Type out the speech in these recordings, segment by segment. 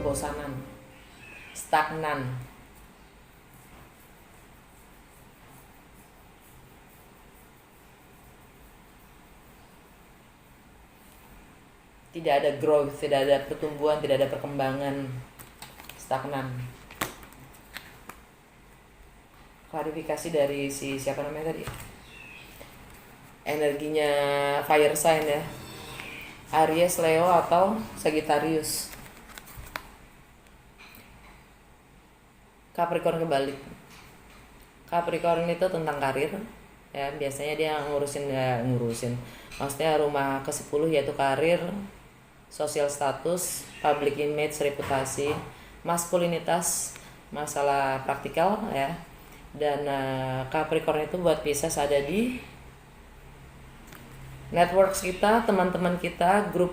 kebosanan, stagnan. Tidak ada growth, tidak ada pertumbuhan, tidak ada perkembangan, stagnan. Klarifikasi dari siapa namanya tadi? Energinya fire sign ya. Aries, Leo atau Sagittarius. Capricorn kebalik. Capricorn itu tentang karir ya, biasanya dia ngurusin maksudnya rumah ke-10 yaitu karir, sosial status, public image, reputasi, maskulinitas, masalah praktikal ya. Dan Capricorn itu buat Pisces ada di networks kita, teman-teman kita, grup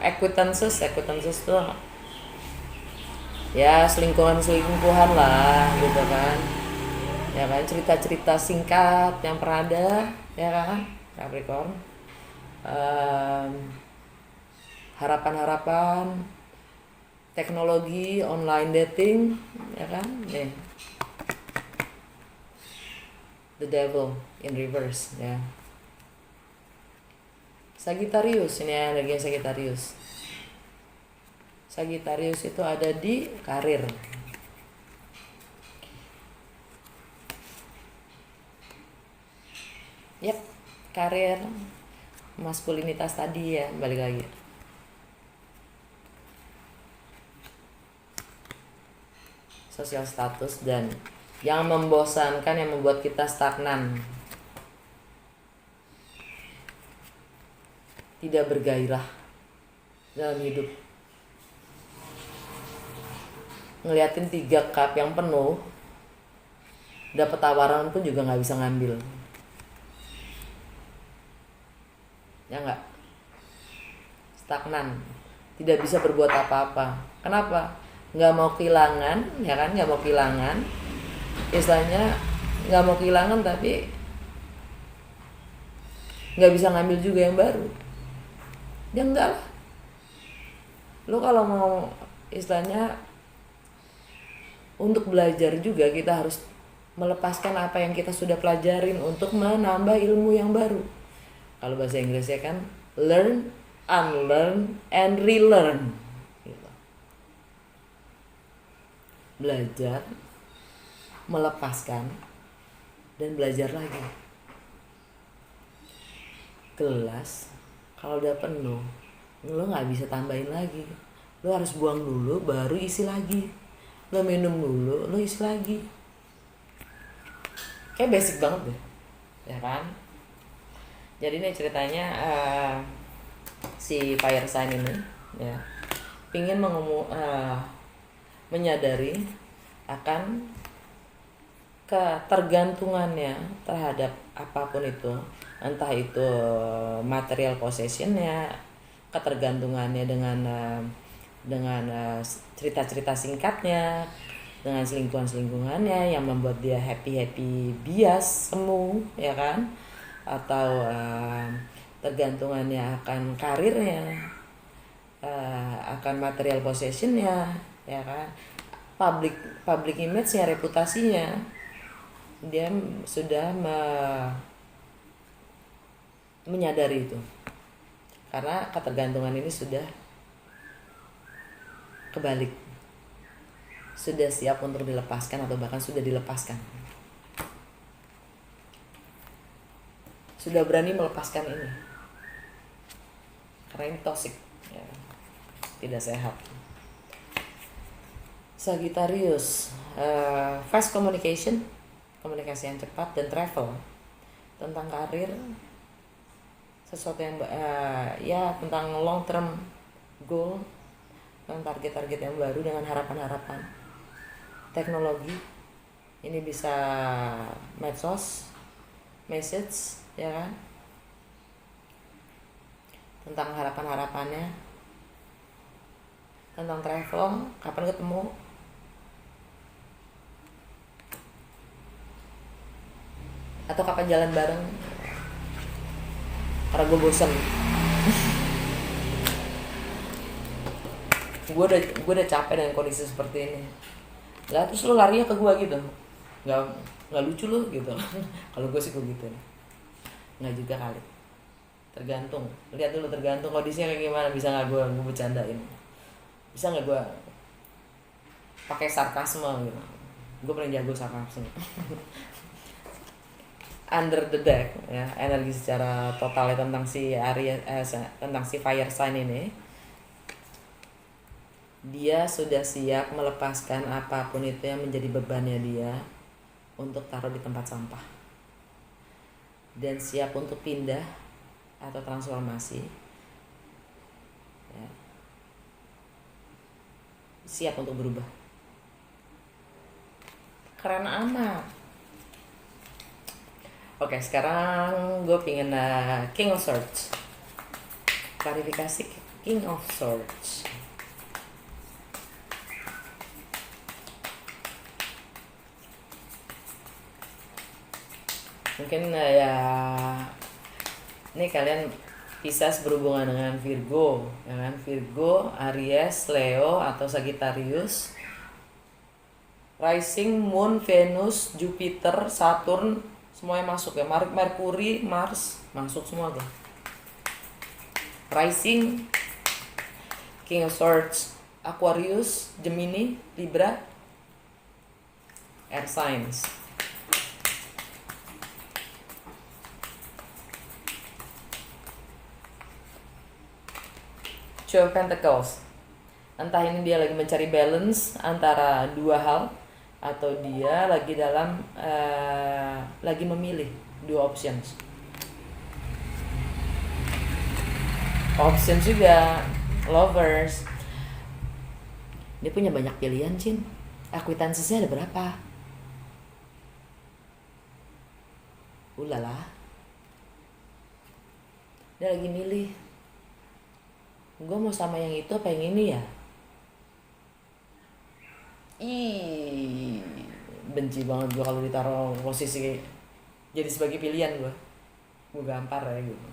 acquaintances tuh ya selingkuhan lah gitu kan, ya kan, cerita singkat yang pernah ada ya kan Capricorn, harapan teknologi, online dating ya kan nih, the devil in reverse ya. Sagittarius, ini energi Sagittarius. Sagittarius itu ada di karir. Yap, karir, maskulinitas tadi ya, balik lagi. Sosial status dan yang membosankan, yang membuat kita stagnan. Tidak bergairah dalam hidup. Ngeliatin 3 cup yang penuh, dapat tawaran pun juga nggak bisa ngambil. Ya nggak? Stagnan. Tidak bisa berbuat apa-apa. Kenapa? Nggak mau kehilangan, ya kan? Nggak mau kehilangan. Istilahnya nggak mau kehilangan tapi nggak bisa ngambil juga yang baru. Ya enggak lah. Lo kalau mau istilahnya untuk belajar juga kita harus melepaskan apa yang kita sudah pelajarin untuk menambah ilmu yang baru. Kalau bahasa Inggrisnya kan learn, unlearn, and relearn gitu. Belajar, melepaskan, dan belajar lagi. Gelas kalau udah penuh, lo nggak bisa tambahin lagi. Lo harus buang dulu, baru isi lagi. Lo minum dulu, lo isi lagi. Kayak basic banget deh, ya kan? Jadi ini ceritanya si fire sign ini, ya, pingin menyadari akan ketergantungannya terhadap apapun itu, entah itu material possessionnya, ketergantungannya dengan cerita-cerita singkatnya, dengan selingkuhannya yang membuat dia happy bias semu, ya kan, atau tergantungannya akan karirnya, akan material possessionnya, ya kan, public image-nya, reputasinya. Dia sudah menyadari itu karena ketergantungan ini sudah kebalik, sudah siap untuk dilepaskan atau bahkan sudah dilepaskan, sudah berani melepaskan ini karena ini toxic ya, tidak sehat. Sagittarius, fast communication, komunikasi yang cepat, dan travel, tentang karir, sesuatu yang ya tentang long term goal, dengan target-target yang baru, dengan harapan-harapan. Teknologi, ini bisa medsos, message, ya kan, tentang harapan-harapannya, tentang travel, kapan ketemu, atau kapan jalan bareng, karena gue bosen. gue udah capek dengan kondisi seperti ini. Lah terus lu larinya ke gue gitu, nggak nggak lucu lu gitu. Kalau gue sih begitu, nggak juga kali, tergantung, lihat dulu tergantung kondisinya kayak gimana. Bisa nggak gue bercandain, bisa nggak gue pakai sarkasme gitu. Gue paling jago sarkasme. Under the Deck ya, energi secara total tentang si Aries, tentang si fire sign ini. Dia sudah siap melepaskan apapun itu yang menjadi bebannya dia untuk taruh di tempat sampah, dan siap untuk pindah atau transformasi ya. Siap untuk berubah. Keren amat. Oke, sekarang gue pengen King of Swords. Klarifikasi King of Swords. Mungkin ya ini kalian Pisces berhubungan dengan Virgo, ya kan? Virgo, Aries, Leo atau Sagittarius. Rising, Moon, Venus, Jupiter, Saturn semuanya masuk ya. Mercury, Mars masuk semua tuh. Rising, King of Swords, Aquarius, Gemini, Libra, Air Signs. Two of Pentacles. Entah ini dia lagi mencari balance antara dua hal, atau dia lagi dalam lagi memilih dua options. Options juga Lovers. Dia punya banyak pilihan, Cin. Acquaintancesnya ada berapa? Ulala. Dia lagi milih, gue mau sama yang itu apa yang ini ya? Ih, benci banget gue kalau ditaruh posisi jadi sebagai pilihan gue gampar ya gitu.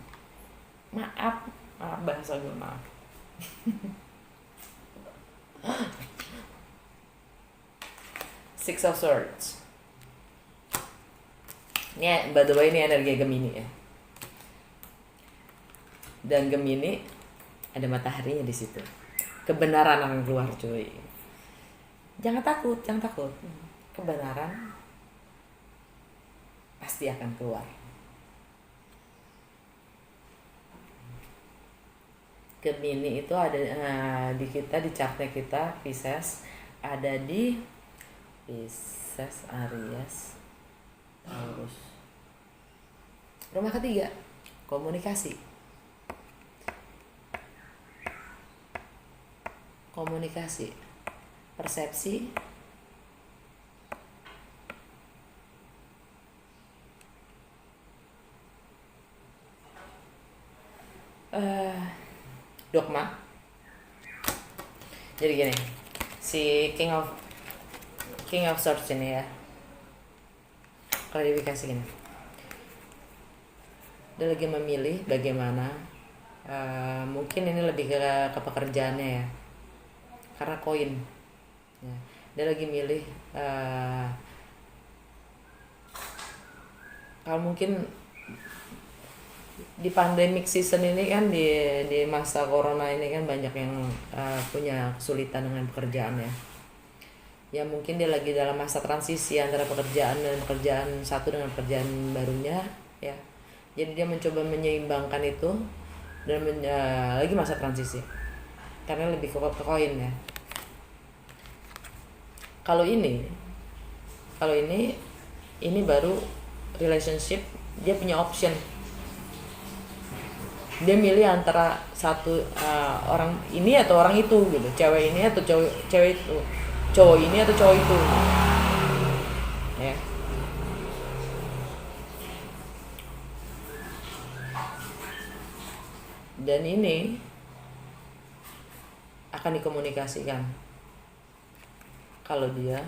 Maaf bahasa gue, maaf. Six of Swords. Ini by the way ini energi Gemini ya. Dan Gemini ada mataharinya di situ. Kebenaran akan keluar, cuy. Jangan takut. Kebenaran pasti akan keluar. Gemini itu ada di kita, di chartnya kita Pisces, ada di Pisces, Aries, Taurus. Rumah ketiga, komunikasi, persepsi, dogma. Jadi gini, si King of Swords ini ya, klarifikasi gini. Dia lagi memilih bagaimana, mungkin ini lebih ke pekerjaannya ya, karena koin ya. Dia lagi milih kalau mungkin di pandemic season ini kan, di masa corona ini kan banyak yang punya kesulitan dengan pekerjaan ya. Ya mungkin dia lagi dalam masa transisi antara pekerjaan satu dengan pekerjaan barunya ya. Jadi dia mencoba menyeimbangkan itu, dan lagi masa transisi karena lebih ke koin ya. Kalau ini baru relationship, dia punya option. Dia milih antara satu orang ini atau orang itu gitu, cewek ini atau cewek itu, cowok ini atau cowok itu ya. Dan ini akan dikomunikasikan kalau dia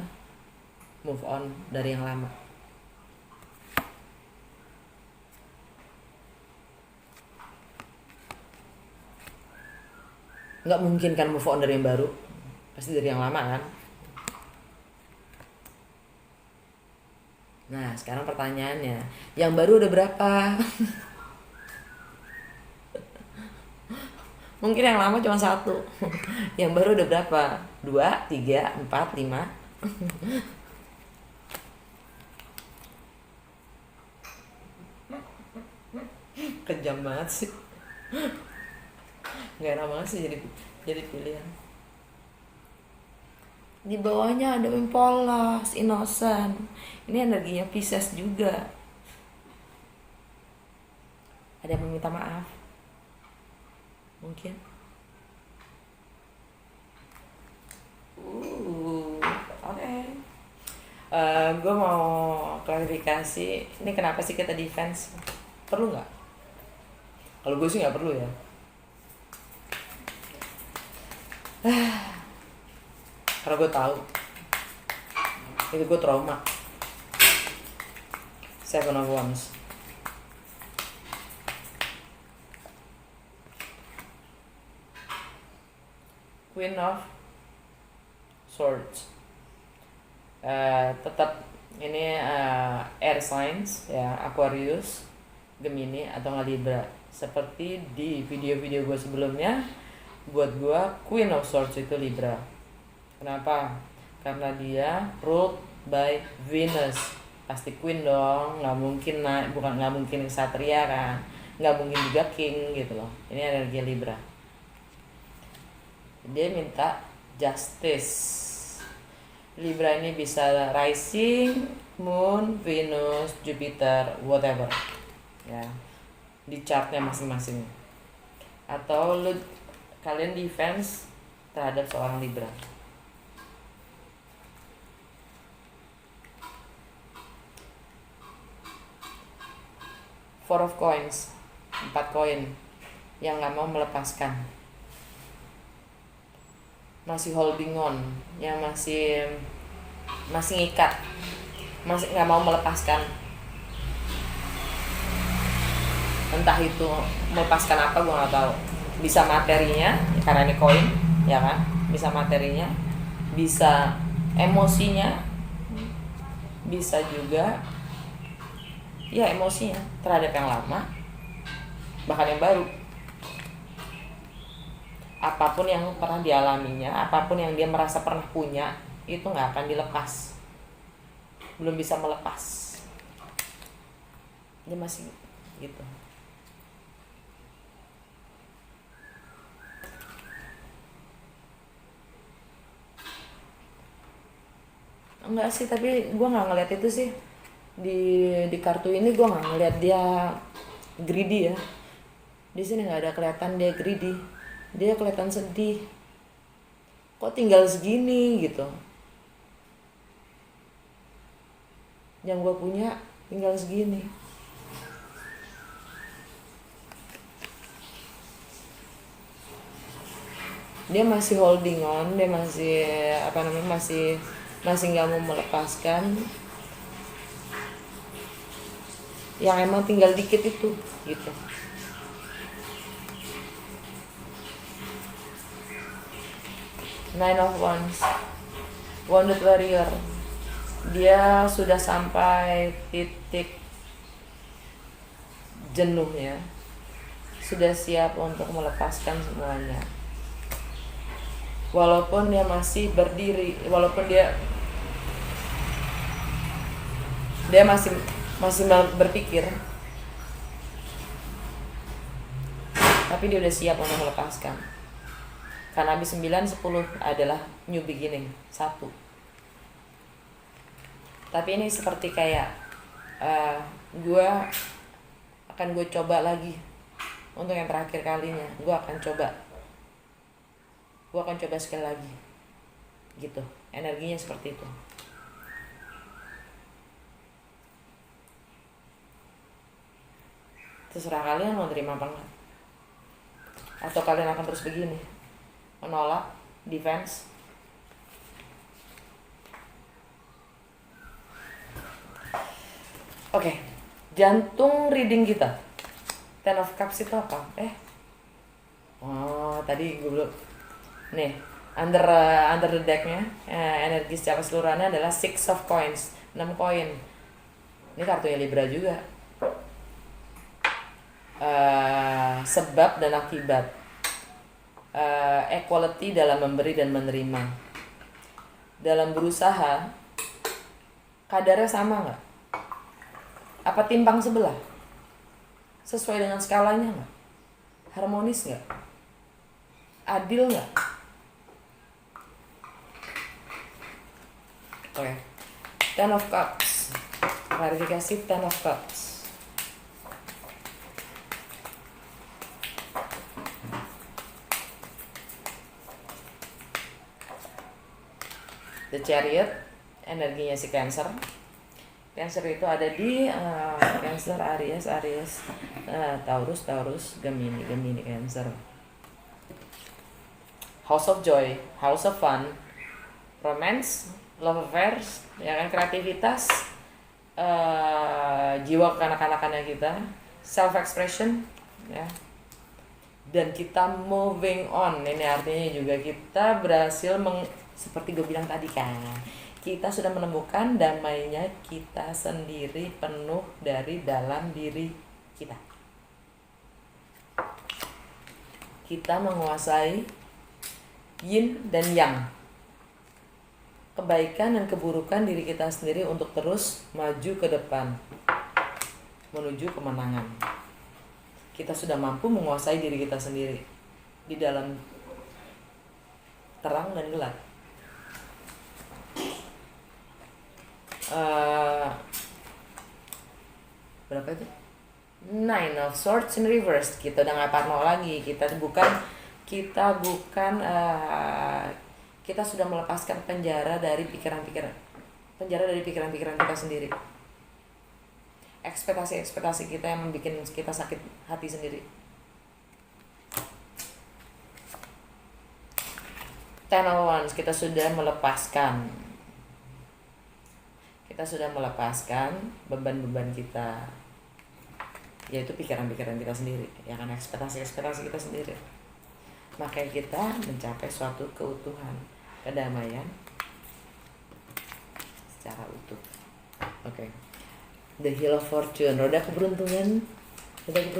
move on dari yang lama. Nggak mungkin kan move on dari yang baru. Pasti dari yang lama kan. Nah sekarang pertanyaannya, yang baru udah berapa? Mungkin yang lama cuma satu. Yang baru udah berapa? 2, 3, 4, 5. Kejam banget sih. Gak enak banget sih jadi pilihan. Di bawahnya ada yang polos, innocent. Ini energinya Pisces juga. Ada yang meminta maaf. Mungkin. Oke. Gue mau klarifikasi. Ini kenapa sih kita defense? Perlu nggak? Kalau gue sih nggak perlu ya. Karena gue tahu itu gue trauma. Seven of Wands. Queen of Swords. Tetap ini air signs ya, Aquarius, Gemini atau Libra. Seperti di video-video gue sebelumnya, buat gue Queen of Swords itu Libra. Kenapa? Karena dia ruled by Venus. Pasti Queen dong, nggak mungkin nggak mungkin Ksatria kan, nggak mungkin juga King gitu loh. Ini energi Libra. Dia minta justice. Libra ini bisa rising, moon, Venus, Jupiter, whatever ya, di chartnya masing-masing. Atau kalian defense terhadap seorang Libra. Four of Coins, 4 koin yang nggak mau melepaskan, masih holding on, yang masih ngikat, masih nggak mau melepaskan. Entah itu melepaskan apa, gue nggak tahu. Bisa materinya, karena ini koin, ya kan? Bisa materinya, bisa emosinya, bisa juga ya emosinya terhadap yang lama, bahkan yang baru. Apapun yang pernah dialaminya, apapun yang dia merasa pernah punya, itu nggak akan dilepas. Belum bisa melepas. Dia masih gitu. Enggak sih, tapi gue nggak ngeliat itu sih. Di kartu ini gue nggak ngeliat dia greedy ya. Di sini nggak ada kelihatan dia greedy. Dia kelihatan sedih. Kok tinggal segini gitu. Yang gue punya tinggal segini. Dia masih holding on, dia masih masih nggak mau melepaskan. Yang emang tinggal dikit itu gitu. Nine of Wands, Wounded Warrior. Dia sudah sampai titik jenuhnya, sudah siap untuk melepaskan semuanya. Walaupun dia masih berdiri, walaupun dia masih berpikir, tapi dia udah siap untuk melepaskan. Karena habis 9-10 adalah new beginning, 1. Tapi ini seperti kayak gue akan coba lagi untuk yang terakhir kalinya. Gue akan coba sekali lagi gitu. Energinya seperti itu. Terserah kalian mau terima apa enggak, atau kalian akan terus begini, menolak, defense. Oke, jantung reading kita. Ten of Cups itu apa? Oh, tadi gue belum. Nih, under the decknya energi secara keseluruhannya adalah six of coins, 6 koin. Ini kartunya Libra juga. Sebab dan akibat, equality dalam memberi dan menerima. Dalam berusaha, kadarnya sama nggak? Apa timbang sebelah? Sesuai dengan skalanya nggak? Harmonis nggak? Adil nggak? Oke. Ten of Cups. Klarifikasi Ten of Cups. The Chariot, energinya si Cancer. Cancer itu ada di Cancer, Aries, Taurus, Gemini, Cancer. House of Joy, House of Fun, Romance, Love Affairs, ya kan, kreativitas, jiwa kekanak-kanakannya kita, self expression, ya. Dan kita moving on. Ini artinya juga kita berhasil seperti gue bilang tadi kan, kita sudah menemukan damainya kita sendiri penuh dari dalam diri kita. Kita menguasai yin dan yang, kebaikan dan keburukan diri kita sendiri untuk terus maju ke depan menuju kemenangan. Kita sudah mampu menguasai diri kita sendiri di dalam terang dan gelap. Berapa itu? 9 of Swords in reverse. Kita udah nggak parno lagi. Kita sudah melepaskan penjara dari pikiran-pikiran kita sendiri. Ekspektasi kita yang membuat kita sakit hati sendiri. Ten of Wands, kita sudah melepaskan beban-beban kita, yaitu pikiran-pikiran kita sendiri, ya kan, ekspektasi kita sendiri. Makanya kita mencapai suatu keutuhan, kedamaian secara utuh. Oke. The Wheel of Fortune, roda keberuntungan. Coba kita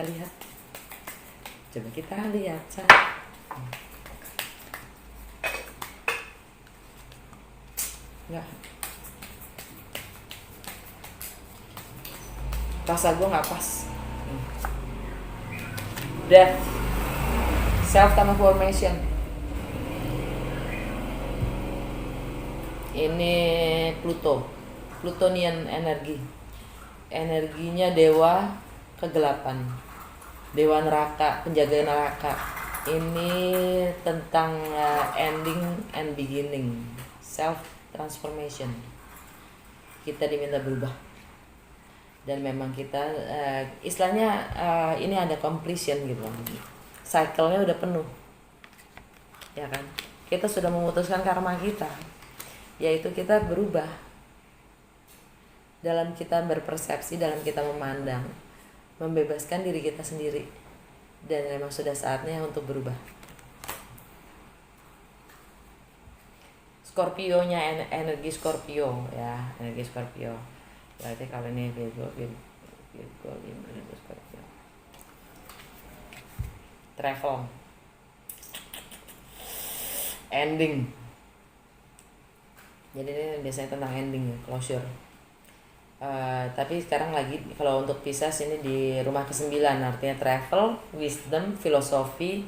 lihat. Enggak. Rasa gue nggak pas. Death, self transformation. Ini Plutonian energi. Energinya dewa kegelapan, dewa neraka, penjaga neraka. Ini tentang ending and beginning, self transformation. Kita diminta berubah. Dan memang kita istilahnya ini ada completion gitu, cycle-nya udah penuh, ya kan. Kita sudah memutuskan karma kita, yaitu kita berubah dalam kita berpersepsi, dalam kita memandang, membebaskan diri kita sendiri, dan memang sudah saatnya untuk berubah. Scorpio-nya energi Scorpio, ya, energi Scorpio. Berarti kalau ini Virgo Scorpio. Travel, ending. Jadi ini biasanya tentang ending, closure. Tapi sekarang lagi kalau untuk Pisces ini di rumah ke-9, artinya travel, wisdom, filosofi,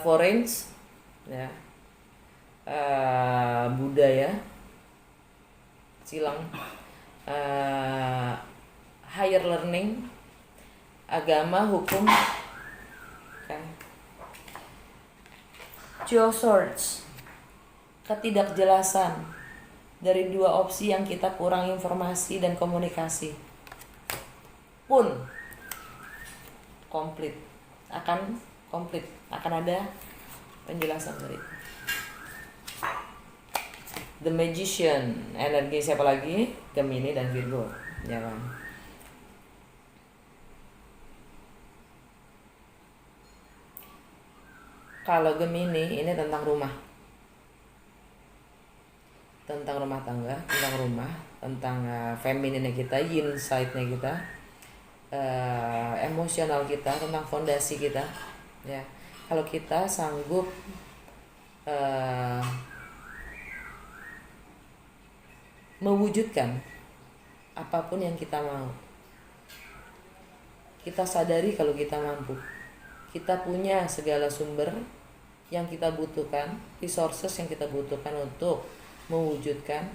foreign, ya, budaya, silang, higher learning, agama, hukum, okay. Two of Swords, ketidakjelasan dari dua opsi yang kita kurang informasi dan komunikasi pun akan ada penjelasan dari The Magician, energi siapa lagi? Gemini dan Virgo, ya kan. Kalau Gemini ini tentang rumah. Tentang rumah tangga, tentang rumah, tentang femininnya kita, yin side-nya kita, emosional kita, tentang fondasi kita, ya. Kalau kita sanggup mewujudkan apapun yang kita mau, kita sadari kalau kita mampu, kita punya segala sumber yang kita butuhkan, resources yang kita butuhkan untuk mewujudkan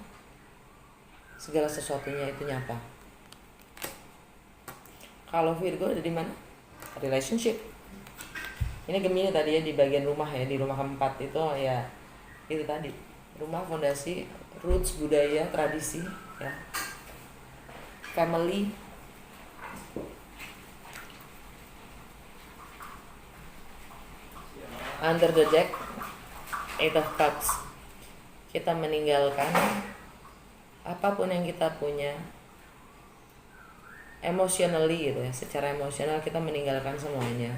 segala sesuatunya itu nyata. Kalau Virgo ada di mana? Relationship. Ini Gemini tadi ya, di bagian rumah ya, di rumah keempat itu ya, itu tadi rumah, fondasi, roots, budaya, tradisi, ya, family. Under the deck, Eight of Cups. Kita meninggalkan apapun yang kita punya, emotionally gitu ya, secara emosional kita meninggalkan semuanya,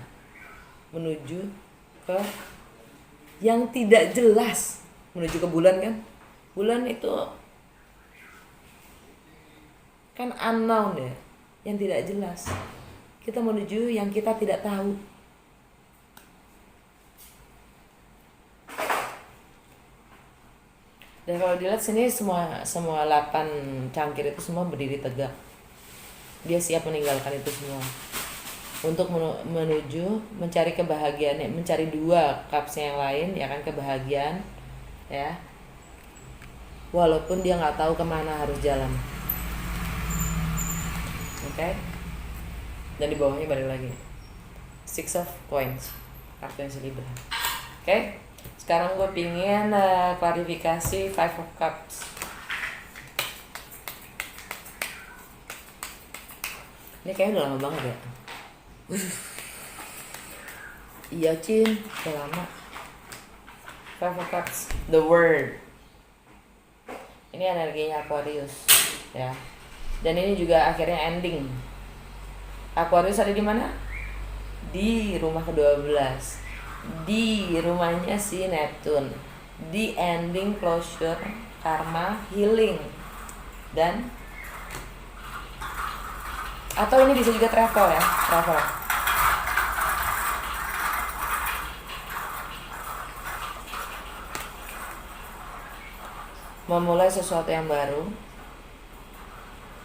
menuju ke yang tidak jelas, menuju ke bulan kan. Bulan itu kan unknown ya, yang tidak jelas. Kita menuju yang kita tidak tahu. Dan kalau dilihat sini semua 8 cangkir itu semua berdiri tegak. Dia siap meninggalkan itu semua untuk menuju mencari kebahagiaan, mencari 2 cups yang lain, ya kan, kebahagiaan, ya. Walaupun dia nggak tahu kemana harus jalan. Oke. Dan di bawahnya balik lagi, Six of Coins, kartu yang Libra. Oke. Sekarang gue pingin klarifikasi Five of Cups. Ini kayaknya udah lama banget ya. Iya Cin, udah lama. Five of Cups, the word. Ini energinya Aquarius, ya. Dan ini juga akhirnya ending. Aquarius ada di mana? Di rumah ke-12. Di rumahnya si Neptune, di ending, closure, karma, healing, dan atau ini bisa juga travel ya, travel. Memulai sesuatu yang baru,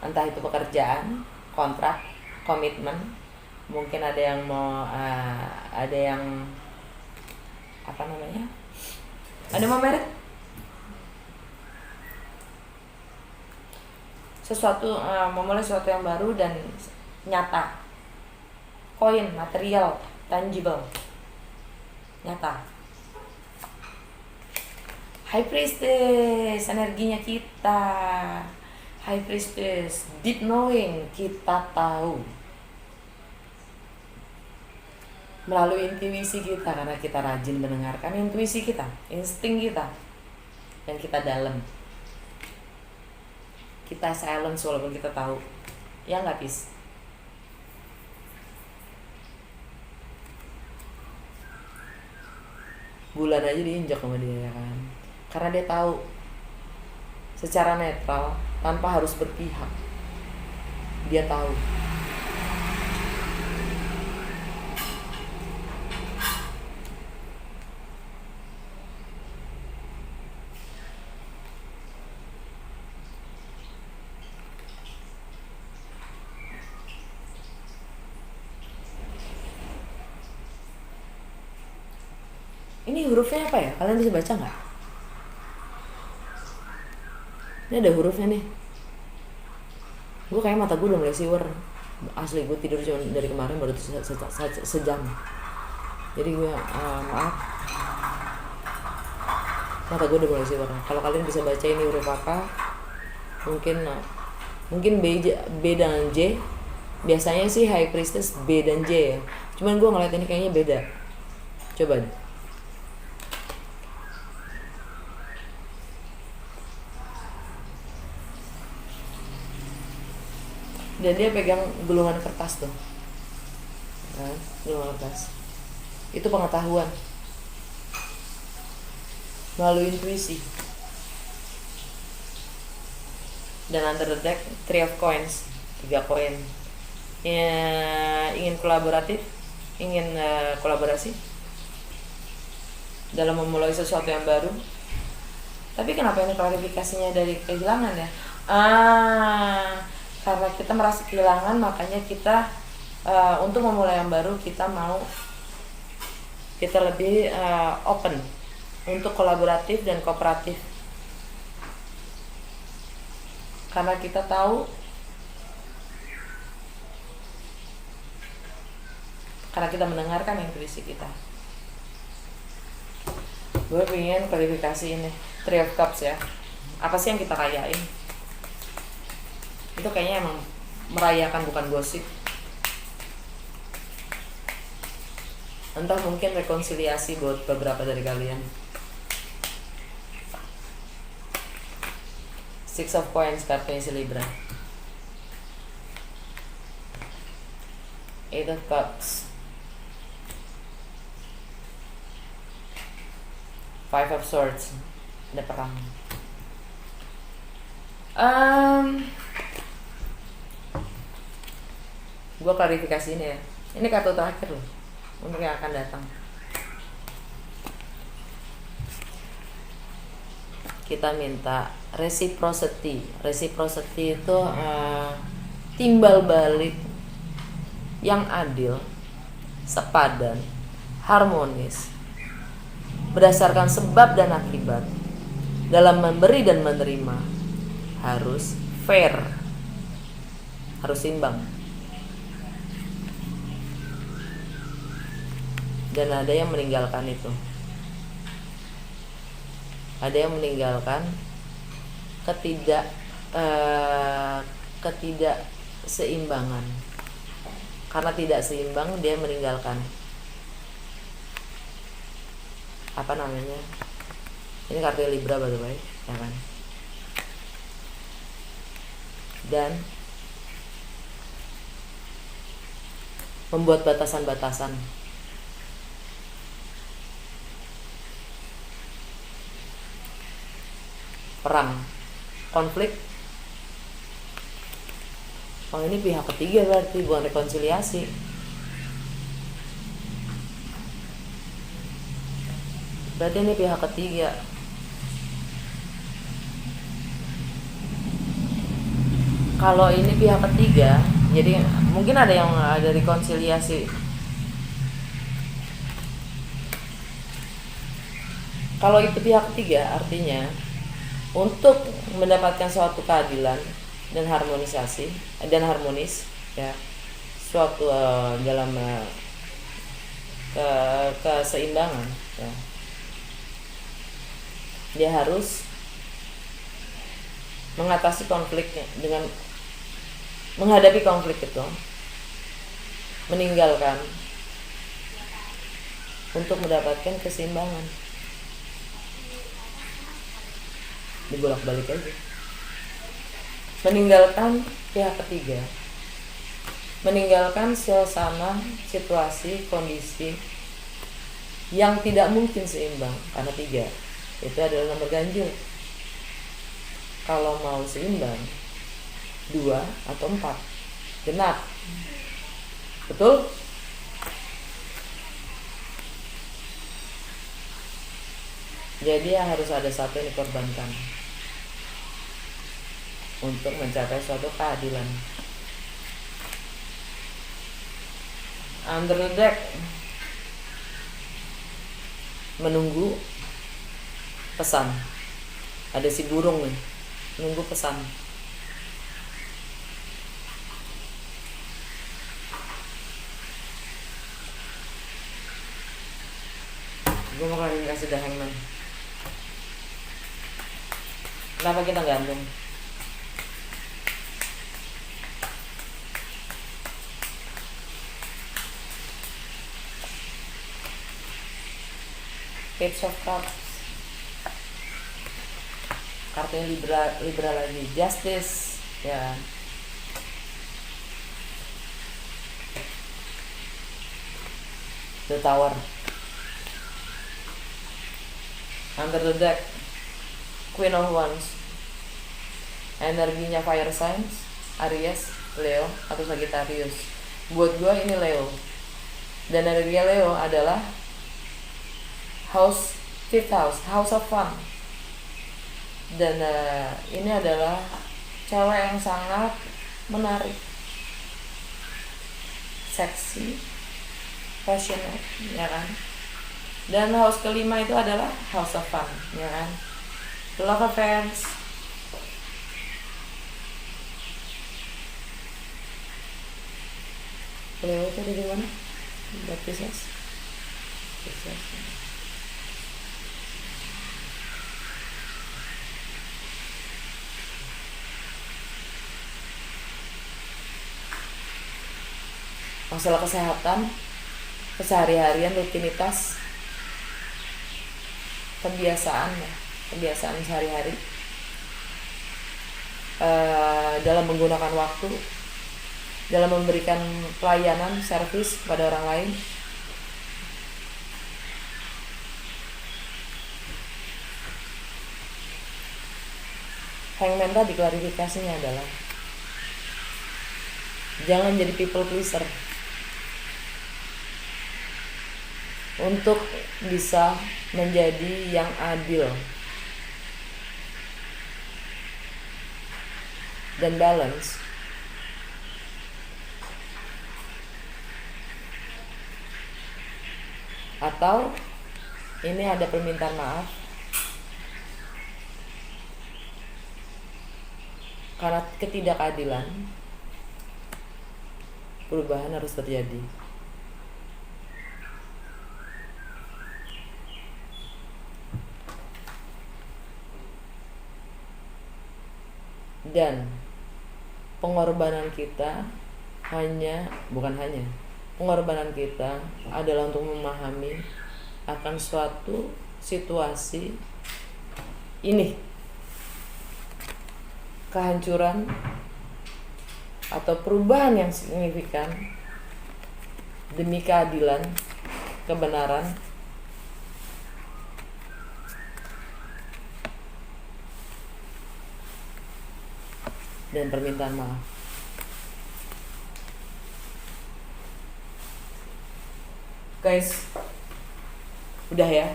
entah itu pekerjaan, kontrak, komitmen, mungkin ada yang mau ada yang apa namanya, ada mau merit, sesuatu, memulai sesuatu yang baru dan nyata, koin, material, tangible, nyata. High Priestess, energinya kita. High Priestess, deep knowing, kita tahu melalui intuisi kita, karena kita rajin mendengarkan intuisi kita, insting kita, dan kita dalam. Kita silence walaupun kita tahu. Ya nggak, Pis? Bulan aja diinjak sama dia, ya kan? Karena dia tahu secara netral, tanpa harus berpihak. Dia tahu. Ini hurufnya apa ya? Kalian bisa baca nggak? Ini ada hurufnya nih. Gue kayak mata gue udah mulai siwer. Asli, gue tidur cuma dari kemarin baru sejam. Jadi gue maaf. Mata gue udah mulai siwer. Kalau kalian bisa baca ini huruf apa? Mungkin B dan J. Biasanya sih High Priestess B dan J ya. Cuman gue ngeliat ini kayaknya beda. Coba deh. Dan dia pegang gulungan kertas tuh, gulungan kertas. Itu pengetahuan. melalui intuisi. Dan under the deck, 3 of coins, 3 koin. Ya, ingin kolaborasi dalam memulai sesuatu yang baru. Tapi kenapa ini klarifikasinya dari kehilangan ya? Karena kita merasa kehilangan, makanya kita untuk memulai yang baru kita lebih open untuk kolaboratif dan kooperatif. Karena kita tahu, karena kita mendengarkan intuisi kita. Gue pengen klarifikasi ini 3 of Cups ya. Apa sih yang kita rayain? Itu kayaknya emang merayakan, bukan gosip. Entah mungkin rekonsiliasi buat beberapa dari kalian. 6 of Coins, kartunya si Libra. 8 of Cups, 5 of Swords. Ada perang. Gue klarifikasi ini ya. Ini kartu terakhir loh untuk yang akan datang. Kita minta reciprocity. Reciprocity itu timbal balik yang adil, sepadan, harmonis, berdasarkan sebab dan akibat. Dalam memberi dan menerima harus fair, harus imbang. Dan ada yang meninggalkan itu. Ada yang meninggalkan ketidakseimbangan. Karena tidak seimbang, dia meninggalkan apa namanya? Ini kartu Libra by the way, ya kan? Dan membuat batasan-batasan. Perang, konflik. Oh, ini pihak ketiga berarti, bukan rekonsiliasi. Berarti ini pihak ketiga. Kalau ini pihak ketiga, jadi mungkin ada yang ada rekonsiliasi. Kalau itu pihak ketiga, artinya untuk mendapatkan suatu keadilan dan harmonis ya, suatu dalam keseimbangan ya, dia harus mengatasi konfliknya dengan menghadapi konflik itu, meninggalkan untuk mendapatkan keseimbangan. Dibolak-balik aja. Meninggalkan pihak ketiga, meninggalkan suasana, situasi, kondisi yang tidak mungkin seimbang, karena 3 itu adalah nomor ganjil. Kalau mau seimbang 2 atau 4 genap, betul? Jadi harus ada satu yang dikorbankan untuk mencapai suatu keadilan. Under the deck, menunggu pesan. Ada si burung nih, nunggu pesan. Gue mau kasih The Hangman. Kenapa kita gantung? Page of Cups, kartunya Libra lagi. Justice ya. The Tower, Under the deck, Queen of Wands. Energinya fire signs, Aries, Leo, atau Sagittarius. Buat gue ini Leo. Dan energi Leo adalah fifth house of fun. Dan ini adalah cewek yang sangat menarik, seksi, passionate, ya kan. Dan house kelima itu adalah house of fun, ya kan. Love affairs. Leo itu dari mana? Buat Pisces. Masalah kesehatan, kesehari-harian, rutinitas, kebiasaan sehari-hari, dalam menggunakan waktu, dalam memberikan pelayanan, servis kepada orang lain. Hangman tadi klarifikasinya adalah jangan jadi people pleaser. Untuk bisa menjadi yang adil dan balance, atau ini ada permintaan maaf karena ketidakadilan, perubahan harus terjadi. Dan pengorbanan kita pengorbanan kita adalah untuk memahami akan suatu situasi ini, kehancuran atau perubahan yang signifikan demi keadilan, kebenaran, dan permintaan maaf. Guys, udah ya.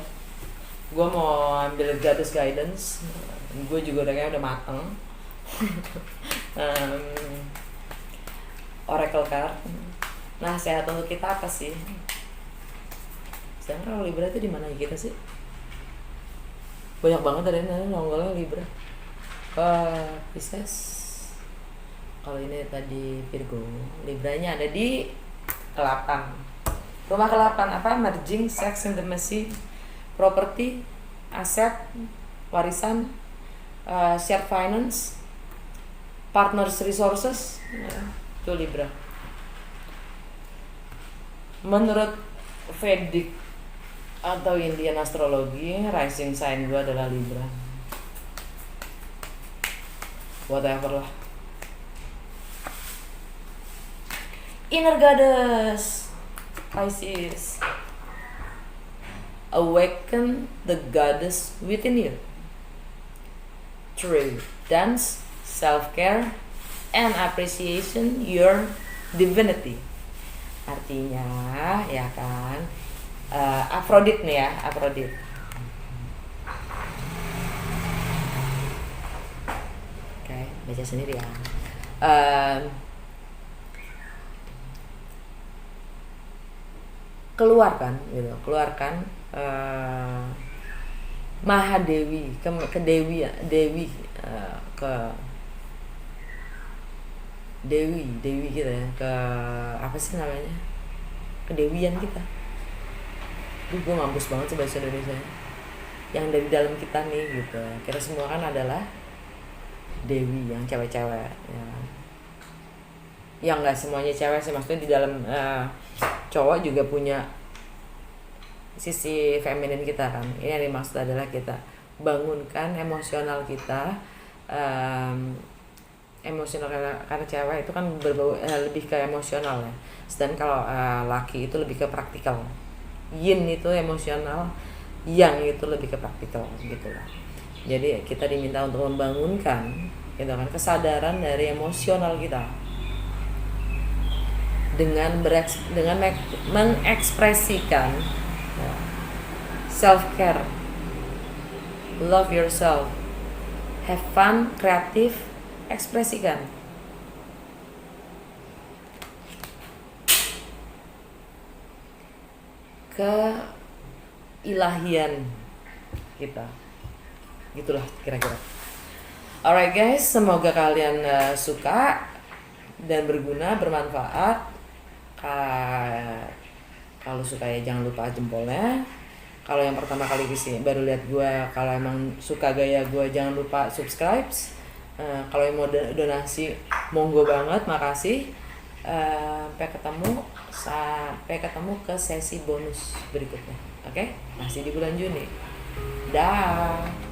Gue mau ambil goddess guidance. Gue juga udah mateng. Oracle card. Nasihat untuk kita apa sih? Sedangkan kalau Libra itu di mana kita sih? Banyak banget ada yang nongolnya Libra. Pisces. Kalau ini tadi Virgo, Libranya ada di ke-8. Rumah ke-8 apa? Merging, sex, intimacy, property, aset, warisan, shared finance, partners resources, ya, itu Libra. Menurut Vedic atau Indian astrologi, rising sign gue adalah Libra. Whatever lah. Inner goddess, Pisces. Awaken the goddess within you through dance, self-care, and appreciation your divinity. Artinya, ya kan, Aphrodite nih ya, Aphrodite. Oke, baca sendiri ya. Keluarkan Mahadewi ke Dewi kita ya, ke apa sih namanya, kedewian kita. Gue mampus banget sih bahasa Indonesia yang dari dalam kita nih gitu. Kita semua kan adalah dewi yang cewek-cewek ya. Yang nggak semuanya cewek sih, maksudnya di dalam cowok juga punya sisi feminin kita kan. Ini yang dimaksud adalah kita bangunkan emosional kita, emosional karena cewek itu kan berbau lebih ke emosional ya. Sedangkan kalau laki itu lebih ke praktikal. Yin itu emosional, yang itu lebih ke praktikal gitu lah. Jadi kita diminta untuk membangunkan gitu kan kesadaran dari emosional kita dengan mengekspresikan self care, love yourself, have fun, kreatif, ekspresikan. Keilahian kita, gitulah kira-kira. Alright guys, semoga kalian suka dan berguna, bermanfaat. Kalau suka ya jangan lupa jempolnya. Kalau yang pertama kali kesini baru lihat gue, kalau emang suka gaya gue jangan lupa subscribe. Kalau yang mau donasi monggo banget, makasih. Sampai ketemu ke sesi bonus berikutnya. Oke? Masih di bulan Juni. Dah.